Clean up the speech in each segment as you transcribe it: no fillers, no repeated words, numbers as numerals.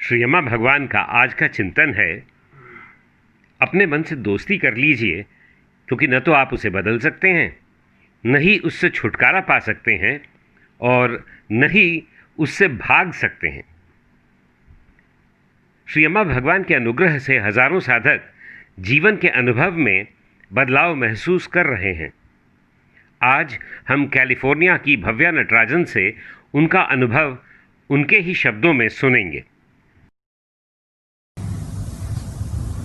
श्री यमा भगवान का आज का चिंतन है, अपने मन से दोस्ती कर लीजिए, क्योंकि न तो आप उसे बदल सकते हैं, न ही उससे छुटकारा पा सकते हैं और न ही उससे भाग सकते हैं। श्री यमा भगवान के अनुग्रह से हजारों साधक जीवन के अनुभव में बदलाव महसूस कर रहे हैं। आज हम कैलिफोर्निया की भव्या नटराजन से उनका अनुभव उनके ही शब्दों में सुनेंगे।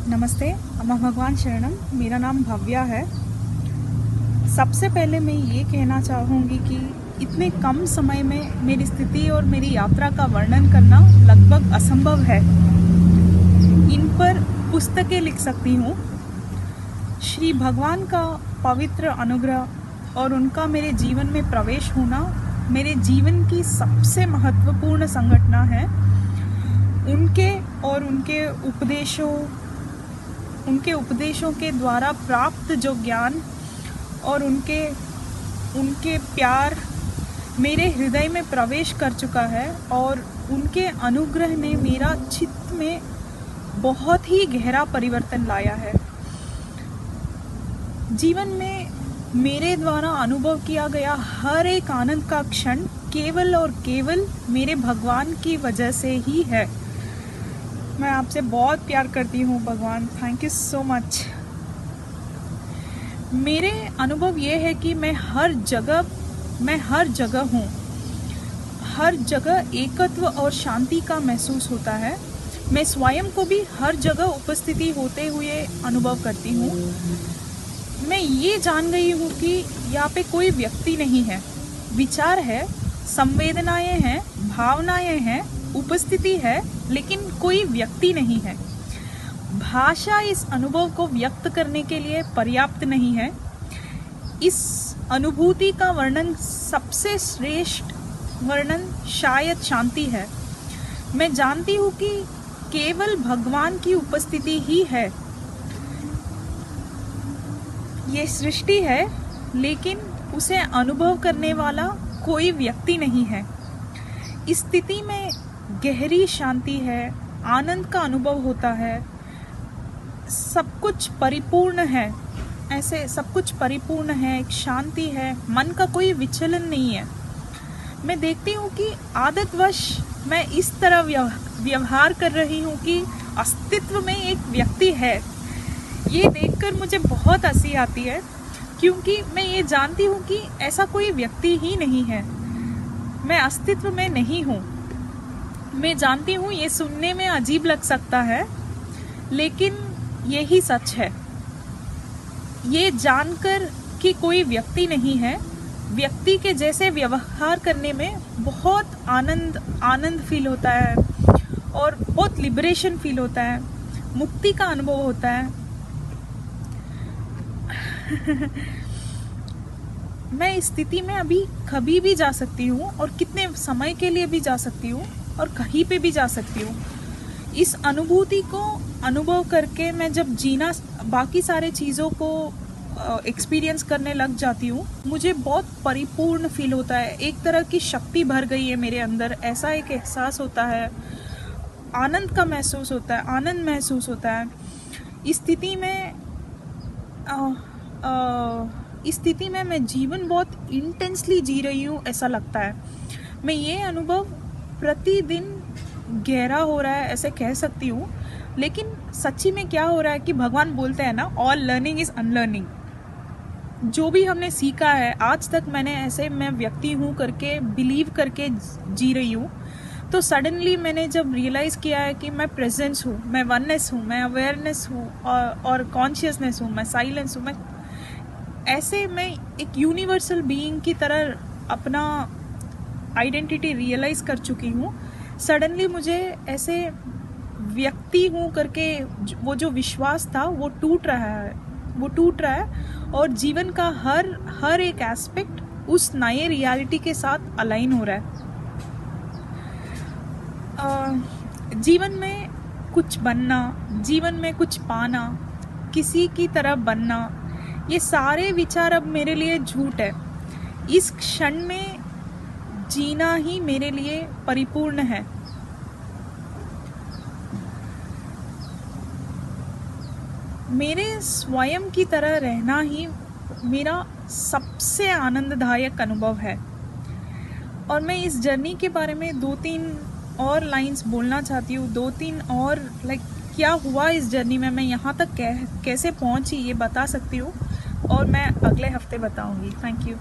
नमस्ते, अम्मा भगवान शरणम। मेरा नाम भव्या है। सबसे पहले मैं ये कहना चाहूँगी कि इतने कम समय में मेरी स्थिति और मेरी यात्रा का वर्णन करना लगभग असंभव है। इन पर पुस्तकें लिख सकती हूँ। श्री भगवान का पवित्र अनुग्रह और उनका मेरे जीवन में प्रवेश होना मेरे जीवन की सबसे महत्वपूर्ण संघटना है। उनके और उनके उपदेशों के द्वारा प्राप्त जो ज्ञान और उनके प्यार मेरे हृदय में प्रवेश कर चुका है और उनके अनुग्रह ने मेरा चित्त में बहुत ही गहरा परिवर्तन लाया है। जीवन में मेरे द्वारा अनुभव किया गया हर एक आनंद का क्षण केवल और केवल मेरे भगवान की वजह से ही है। मैं आपसे बहुत प्यार करती हूँ भगवान, थैंक यू सो मच। मेरे अनुभव ये है कि मैं हर जगह हूँ। हर जगह एकत्व और शांति का महसूस होता है। मैं स्वयं को भी हर जगह उपस्थिति होते हुए अनुभव करती हूँ। मैं ये जान गई हूँ कि यहाँ पे कोई व्यक्ति नहीं है, विचार है, संवेदनाएं हैं, भावनाएं हैं, उपस्थिति है, लेकिन कोई व्यक्ति नहीं है। भाषा इस अनुभव को व्यक्त करने के लिए पर्याप्त नहीं है। इस अनुभूति का वर्णन, सबसे श्रेष्ठ वर्णन शायद शांति है। मैं जानती हूँ कि केवल भगवान की उपस्थिति ही है। ये सृष्टि है, लेकिन उसे अनुभव करने वाला कोई व्यक्ति नहीं है। इस स्थिति में गहरी शांति है, आनंद का अनुभव होता है, सब कुछ परिपूर्ण है। ऐसे सब कुछ परिपूर्ण है, एक शांति है, मन का कोई विचलन नहीं है। मैं देखती हूँ कि आदतवश मैं इस तरह व्यवहार कर रही हूँ कि अस्तित्व में एक व्यक्ति है। ये देखकर मुझे बहुत हंसी आती है, क्योंकि मैं ये जानती हूँ कि ऐसा कोई व्यक्ति ही नहीं है। मैं अस्तित्व में नहीं हूँ। मैं जानती हूँ ये सुनने में अजीब लग सकता है, लेकिन यही सच है। ये जानकर कि कोई व्यक्ति नहीं है, व्यक्ति के जैसे व्यवहार करने में बहुत आनंद फील होता है और बहुत लिबरेशन फील होता है, मुक्ति का अनुभव होता है। मैं इस स्थिति में अभी कभी भी जा सकती हूँ और कितने समय के लिए भी जा सकती हूँ और कहीं पे भी जा सकती हूँ। इस अनुभूति को अनुभव करके मैं जब जीना, बाकी सारे चीज़ों को एक्सपीरियंस करने लग जाती हूँ, मुझे बहुत परिपूर्ण फील होता है। एक तरह की शक्ति भर गई है मेरे अंदर, ऐसा एक एहसास होता है, आनंद का महसूस होता है, आनंद महसूस होता है। इस स्थिति में मैं जीवन बहुत इंटेंसली जी रही हूँ, ऐसा लगता है। मैं ये अनुभव प्रतिदिन गहरा हो रहा है, ऐसे कह सकती हूँ। लेकिन सच्ची में क्या हो रहा है कि भगवान बोलते हैं ना, ऑल लर्निंग इज अनलर्निंग। जो भी हमने सीखा है आज तक, मैं व्यक्ति हूँ करके बिलीव करके जी रही हूँ। तो सडनली मैंने जब रियलाइज़ किया है कि मैं प्रेजेंस हूँ, मैं वननेस हूँ, मैं अवेयरनेस हूँ और कॉन्शियसनेस हूँ, मैं साइलेंस हूँ, मैं एक यूनिवर्सल बीइंग की तरह अपना आइडेंटिटी रियलाइज कर चुकी हूँ। सडनली मुझे ऐसे व्यक्ति हूँ करके वो जो विश्वास था वो टूट रहा है और जीवन का हर एक एस्पेक्ट उस नए रियलिटी के साथ अलाइन हो रहा है। जीवन में कुछ बनना, जीवन में कुछ पाना, किसी की तरह बनना, ये सारे विचार अब मेरे लिए झूठ है। इस क्षण में जीना ही मेरे लिए परिपूर्ण है। मेरे स्वयं की तरह रहना ही मेरा सबसे आनंददायक अनुभव है। और मैं इस जर्नी के बारे में 2-3 और लाइंस बोलना चाहती हूँ, 2-3 और क्या हुआ इस जर्नी में, मैं यहाँ तक कैसे पहुँची ये बता सकती हूँ, और मैं अगले हफ्ते बताऊँगी। Thank you.